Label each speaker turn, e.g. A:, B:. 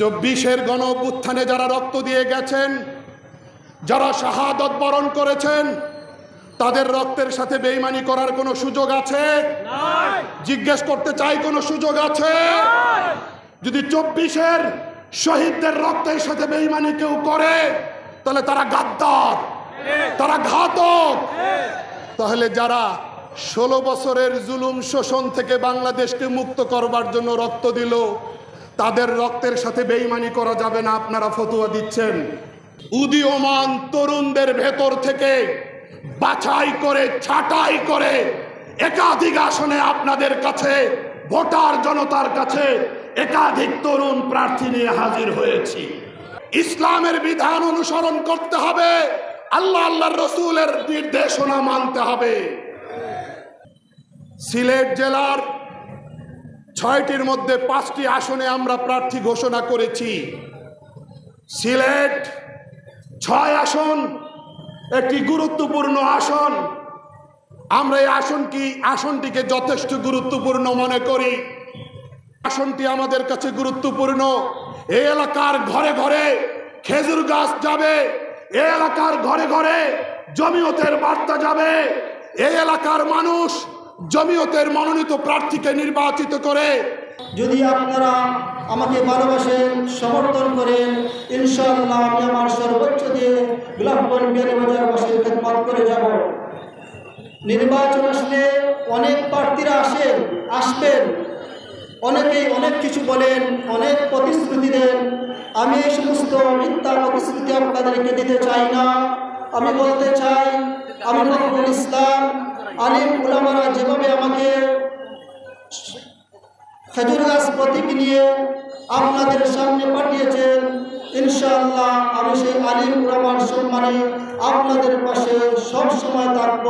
A: 24-এর গণ অভ্যুত্থানে যারা রক্ত দিয়ে গেছেন, যারা শাহাদত বরণ করেছেন, তাদের রক্তের সাথে বেঈমানি করার কোনো সুযোগ আছে? জিজ্ঞেস করতে চাই, কোনো সুযোগ আছে? যদি 24-এর শহীদদের রক্তের সাথে বেঈমানি কেউ করে, তাহলে তারা গাদ্দার, তারা ঘাতক। তাহলে যারা 16 বছরের জুলুম শোষণ থেকে বাংলাদেশকে মুক্ত করবার জন্য রক্ত দিল, তাদের রক্তের সাথে বেঈমানি করা যাবে না আপনারা ফতোয়া দিচ্ছেন। উদীয়মান তরুণদের ভেতর থেকে বাছাই করে, ছাঁটাই করে একাধিক আসনে আপনাদের কাছে, ভোটার জনতার কাছে একাধিক তরুণ প্রার্থী নিয়ে হাজির হয়েছি। ইসলামের বিধান অনুসরণ করতে হবে, আল্লাহর রসুলের নির্দেশনা মানতে হবে। সিলেট জেলার 6টির মধ্যে 5টি আসনে আমরা প্রার্থী ঘোষণা করেছি। সিলেট 6 আসন, একটি গুরুত্বপূর্ণ আসন। আমরা এই আসনটিকে যথেষ্ট গুরুত্বপূর্ণ মনে করি। আসনটি আমাদের কাছে গুরুত্বপূর্ণ। এই এলাকার ঘরে ঘরে খেজুর গাছ যাবে, এই এলাকার ঘরে ঘরে জমিয়তের বার্তা যাবে। এই এলাকার মানুষ জমিয়তের মনোনীত প্রার্থীকে নির্বাচিত করে,
B: যদি আপনারা আমাকে ভালোবাসেন, সমর্থন করেন, ইনশাআল্লাহ আমি আমার সর্বোচ্চ দিয়ে গোলাপগঞ্জ বিয়ানীবাজারবাসীর খেদমত করে যাব। নির্বাচন আসলে অনেক প্রার্থীরা আসবেন, অনেকেই অনেক কিছু বলেন, অনেক প্রতিশ্রুতি দেন। আমি এই সমস্ত মিথ্যা প্রতিশ্রুতি আপনাদেরকে দিতে চাই না। আমি বলতে চাই, আমি নজরুল ইসলাম, আলিম উলামারা যেভাবে আমাকে খেজুর গাছ প্রতীক নিয়ে আপনাদের সামনে পাঠিয়েছেন, ইনশাআল্লাহ আমি সেই আলিম উলামার সম্মানে আপনাদের পাশে সব সময় থাকব।